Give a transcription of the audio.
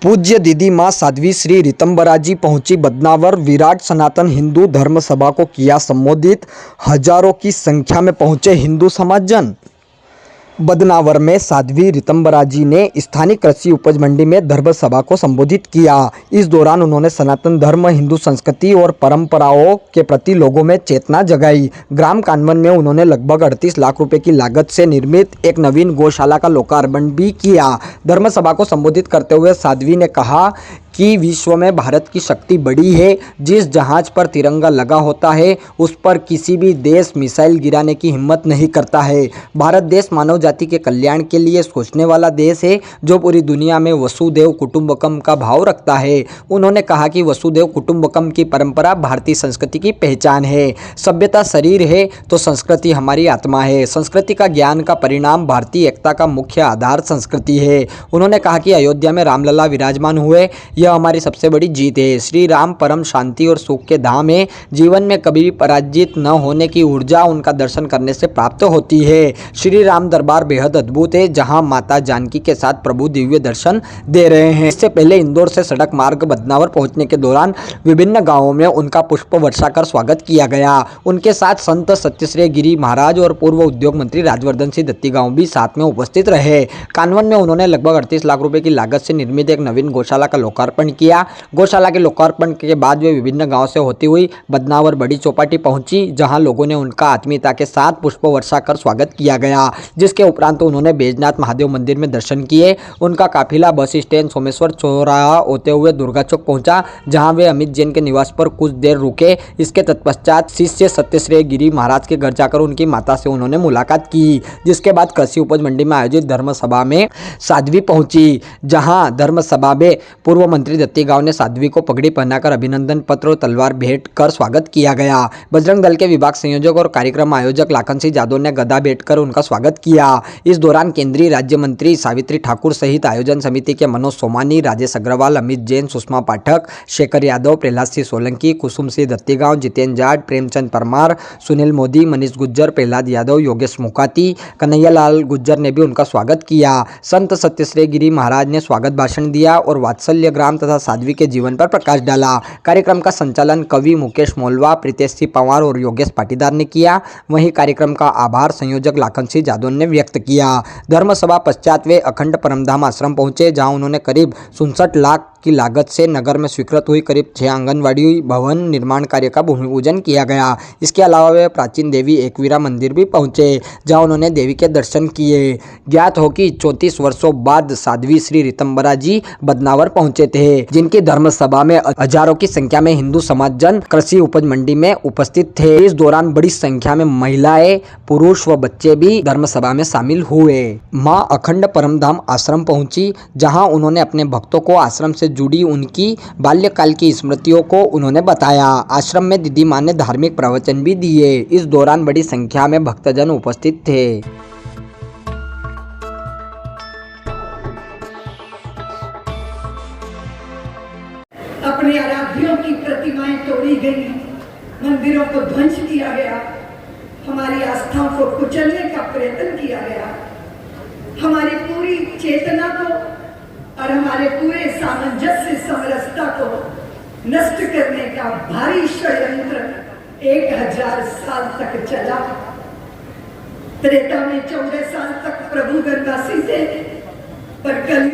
पूज्य दीदी माँ साध्वी श्री ऋतंबराजी पहुंची बदनावर। विराट सनातन हिंदू धर्म सभा को किया संबोधित। हजारों की संख्या में पहुंचे हिंदू समाजजन। बदनावर में साध्वी ऋतंबराजी ने स्थानीय कृषि उपज मंडी में धर्म सभा को संबोधित किया। इस दौरान उन्होंने सनातन धर्म, हिंदू संस्कृति और परंपराओं के प्रति लोगों में चेतना जगाई। ग्राम कानवन में उन्होंने लगभग 38 लाख रुपए की लागत से निर्मित एक नवीन गौशाला का लोकार्पण भी किया। धर्म सभा को संबोधित करते हुए साध्वी ने कहा कि विश्व में भारत की शक्ति बड़ी है। जिस जहाज पर तिरंगा लगा होता है उस पर किसी भी देश मिसाइल गिराने की हिम्मत नहीं करता है। भारत देश मानव जाति के कल्याण के लिए सोचने वाला देश है जो पूरी दुनिया में वसुधैव कुटुंबकम का भाव रखता है। उन्होंने कहा कि वसुधैव कुटुंबकम की परंपरा भारतीय संस्कृति की पहचान है। सभ्यता शरीर है तो संस्कृति हमारी आत्मा है। संस्कृति का ज्ञान का परिणाम भारतीय एकता का मुख्य आधार संस्कृति है। उन्होंने कहा कि अयोध्या में रामलला विराजमान हुए, यह हमारी सबसे बड़ी जीत है। श्री राम परम शांति और सुख के धाम है। जीवन में कभी भी पराजित न होने की ऊर्जा उनका दर्शन करने से प्राप्त होती है। श्री राम दरबार बेहद अद्भुत है जहां माता जानकी के साथ प्रभु दिव्य दर्शन दे रहे हैं। इससे पहले इंदौर से सड़क मार्ग बदनावर पहुंचने के दौरान विभिन्न गांवों में उनका पुष्प वर्षा कर स्वागत किया गया। उनके साथ संत सत्यश्री गिरी महाराज और पूर्व उद्योग मंत्री राजवर्धन सिंह दत्तीगांव भी साथ में उपस्थित रहे। कानवन में उन्होंने लगभग 38 लाख रुपए की लागत से निर्मित एक नवीन गौशाला का लोकार्पण किया। गौशाला के लोकार्पण के बाद वे विभिन्न गांव से होती हुई बदनावर बड़ी चौपाटी पहुंची जहां लोगों ने उनका आत्मीयता के साथ पुष्प वर्षा कर स्वागत किया गया। जिसके उपरांत उन्होंने बैजनाथ महादेव मंदिर में दर्शन किए। उनका काफिला बस स्टैंड सोमेश्वर चौराहा होते हुए दुर्गा चौक पहुंचा जहां वे अमित जैन के निवास पर कुछ देर रुके। इसके तत्पश्चात शिष्य सत्यश्री गिरी महाराज के घर जाकर उनकी माता से उन्होंने मुलाकात की। जिसके बाद कृषि उपज मंडी में आयोजित धर्म सभा में साध्वी पहुंची जहां धर्म सभा में पूर्व मंत्री दत्तीगांव ने साध्वी को पगड़ी पहनाकर अभिनंदन पत्र और तलवार भेंट कर स्वागत किया गया। बजरंग दल के विभाग संयोजक और कार्यक्रम आयोजक लाखन सिंह जादव ने गदा भेंट कर उनका स्वागत किया। इस दौरान केंद्रीय राज्य मंत्री सावित्री ठाकुर सहित आयोजन समिति के मनोज सोमानी, राजेश अग्रवाल, अमित जैन, सुषमा पाठक, शेखर यादव, प्रहलाद सिंह सोलंकी, कुसुम सिंह दत्तीगांव, जितेंद्र जाट, प्रेमचंद परमार, सुनील मोदी, मनीष गुज्जर, प्रहलाद यादव, योगेश मुकाती, कन्हैयालाल गुज्जर ने भी उनका स्वागत किया। संत सत्यश्री गिरी महाराज ने स्वागत भाषण दिया और वात्सल्य ग्राम तथा साध्वी के जीवन पर प्रकाश डाला। कार्यक्रम का संचालन कवि मुकेश मोलवा, प्रीतेश सिंह पवार और योगेश पाटीदार ने किया। वहीं कार्यक्रम का आभार संयोजक लाखन सिंह जादव ने व्यक्त किया। धर्म सभा पश्चात वे अखंड परमधाम आश्रम पहुंचे जहां उन्होंने करीब 67 लाख की लागत से नगर में स्वीकृत हुई करीब 6 आंगनवाड़ी भवन निर्माण कार्य का भूमि पूजन किया गया। इसके अलावा वे प्राचीन देवी एकवीरा मंदिर भी पहुंचे जहां उन्होंने देवी के दर्शन किए। ज्ञात हो कि 34 वर्षों बाद साध्वी श्री ऋतंबराजी बदनावर पहुंचे थे जिनकी धर्म सभा में हजारों की संख्या में हिंदू समाजजन कृषि उपज मंडी में उपस्थित थे। इस दौरान बड़ी संख्या में महिलाएं, पुरुष व बच्चे भी धर्म सभा में शामिल हुए। मां अखंड परमधाम आश्रम पहुंची जहां उन्होंने अपने भक्तों को आश्रम से जुड़ी उनकी बाल्यकाल की स्मृतियों को उन्होंने बताया। आश्रम में दीदी मां ने धार्मिक प्रवचन भी दिए। इस दौरान बड़ी संख्या में भक्तजन उपस्थित थे। अपने आराध्यों की प्रतिमाएं तोड़ी गई, मंदिरों को ध्वंस किया गया, हमारी आस्थाओं को कुचलने का प्रयत्न किया गया, हमारी पूरी चेतना को और हमारे पूरे सामंजस्य समरसता को नष्ट करने का भारी षड्यंत्र 1000 साल तक चला। त्रेता में 14 साल तक प्रभु गंगासी थे पर कल